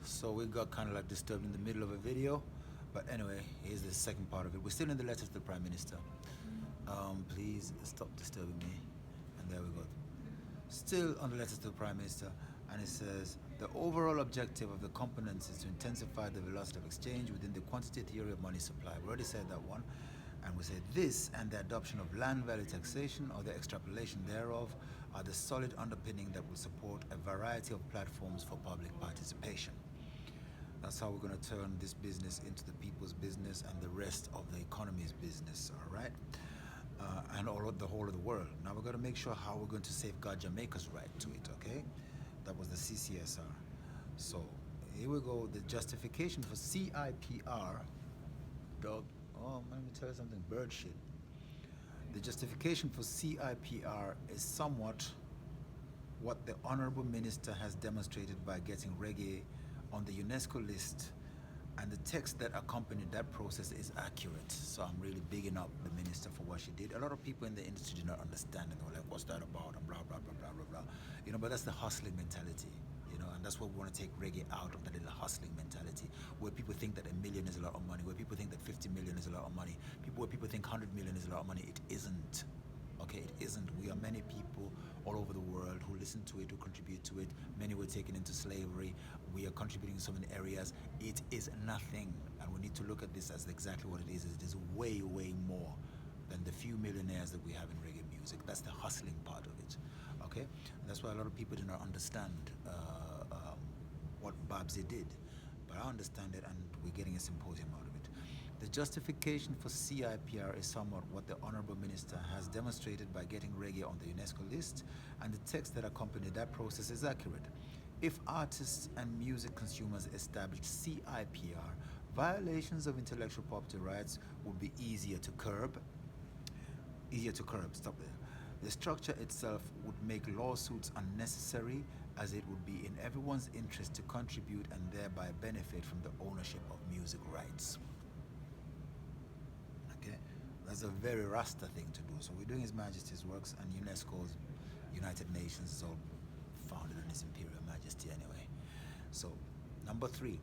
So we got kind of like disturbed in the middle of a video, but anyway, here's the second part of it. We're still in the letter to the Prime Minister. Please stop disturbing me. And there we go. Still on the letter to the Prime Minister, and it says the overall objective of the components is to intensify the velocity of exchange within the quantity theory of money supply. We already said that one. And we say this and the adoption of land value taxation or the extrapolation thereof are the solid underpinning that will support a variety of platforms for public participation. That's how we're going to turn this business into the people's business and the rest of the economy's business, all right? And all of the whole of the world. Now we're going to make sure how we're going to safeguard Jamaica's right to it, okay? That was the CCSR. So here we go. The justification for CIPR, dog. Oh, let me tell you something, bird shit. The justification for CIPR is somewhat what the Honorable Minister has demonstrated by getting reggae on the UNESCO list, and the text that accompanied that process is accurate. So I'm really bigging up the minister for what she did. A lot of people in the industry did not understand, and they were like, what's that about, and blah, blah, blah, blah, blah, blah. You know, but that's the hustling mentality. You know, and that's what we want to take reggae out of, that little hustling mentality, where people think that $1 million is a lot of money, where people think that 50 million is a lot of money, where people think 100 million is a lot of money. It isn't. Okay, it isn't. We are many people all over the world who listen to it, who contribute to it. Many were taken into slavery. We are contributing in so many areas. It is nothing, and we need to look at this as exactly what it is. It is way, way more than the few millionaires that we have in reggae music. That's the hustling part of it. Okay, and that's why a lot of people do not understand what Babsy did, but I understand it, and we're getting a symposium out of it. The justification for CIPR is somewhat what the Honorable Minister has demonstrated by getting reggae on the UNESCO list, and the text that accompanied that process is accurate. If artists and music consumers established CIPR, violations of intellectual property rights would be easier to curb. Stop there. The structure itself would make lawsuits unnecessary, as it would be in everyone's interest to contribute and thereby benefit from the ownership of music rights. Okay, that's a very Rasta thing to do. So we're doing His Majesty's works, and UNESCO's United Nations is all founded on His Imperial Majesty anyway. So, number 3,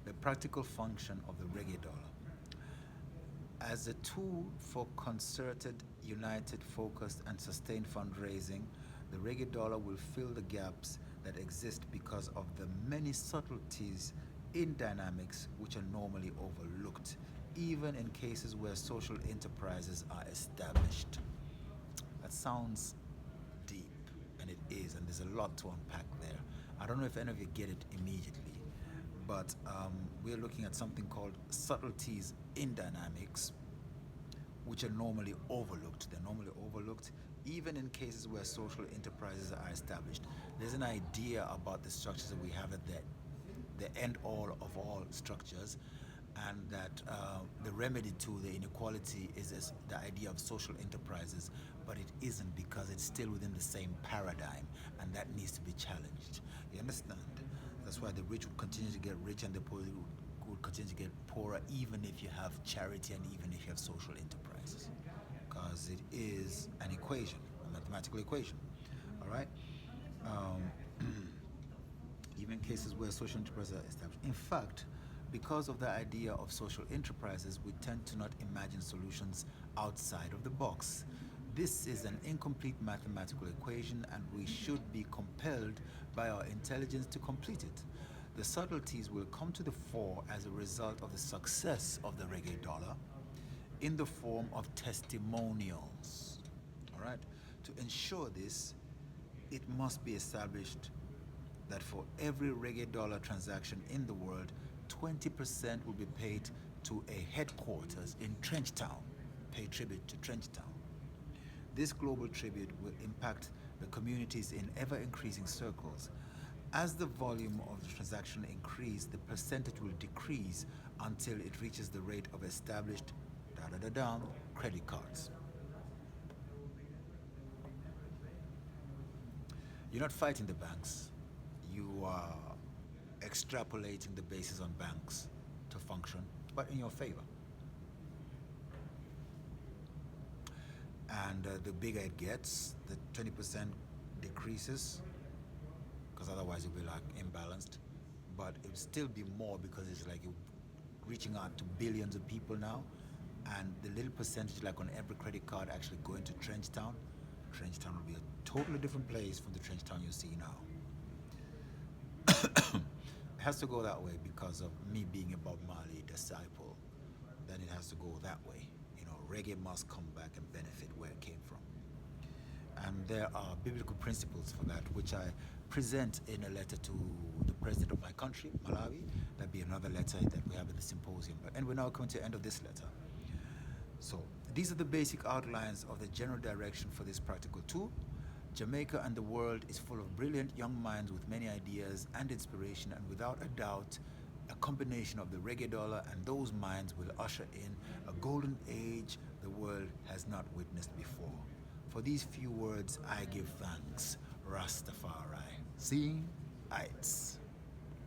the practical function of the reggae dollar. As a tool for concerted, united, focused, and sustained fundraising, the reggae dollar will fill the gaps that exist because of the many subtleties in dynamics which are normally overlooked, even in cases where social enterprises are established. That sounds deep, and it is, and there's a lot to unpack there. I don't know if any of you get it immediately, but we're looking at something called subtleties in dynamics, which are normally overlooked. They're normally overlooked even in cases where social enterprises are established. There's an idea about the structures that we have at the end all of all structures, and that the remedy to the inequality is the idea of social enterprises, but it isn't, because it's still within the same paradigm, and that needs to be challenged. You understand? That's why the rich will continue to get rich and the poor will continue to get poorer, even if you have charity and even if you have social enterprises, because it is an equation, a mathematical equation. All right? Even cases where social enterprises are established. In fact, because of the idea of social enterprises, we tend to not imagine solutions outside of the box. This is an incomplete mathematical equation, and we should be compelled by our intelligence to complete it. The subtleties will come to the fore as a result of the success of the reggae dollar in the form of testimonials. All right? To ensure this, it must be established that for every reggae dollar transaction in the world, 20% will be paid to a headquarters in Trenchtown, pay tribute to Trenchtown. This global tribute will impact the communities in ever-increasing circles. As the volume of the transaction increases, the percentage will decrease until it reaches the rate of established credit cards. You're not fighting the banks. You are extrapolating the basis on banks to function, but in your favor. And the bigger it gets, the 20% decreases, because otherwise you'll be like imbalanced. But but it would still be more because it's like reaching out to billions of people now, and the little percentage, like on every credit card, actually going to Trenchtown. Trenchtown will be a totally different place from the Trenchtown you see now. It has to go that way because of me being a Bob Marley disciple. Then it has to go that way. You know, reggae must come back and benefit where it came from. And there are biblical principles for that, which I present in a letter to the president of my country, Malawi. That'd be another letter that we have at the symposium. And we're now coming to the end of this letter. So these are the basic outlines of the general direction for this practical tool. Jamaica and the world is full of brilliant young minds with many ideas and inspiration, and without a doubt, a combination of the reggae dollar and those minds will usher in a golden age the world has not witnessed before. For these few words, I give thanks. Rastafari. Seeing heights.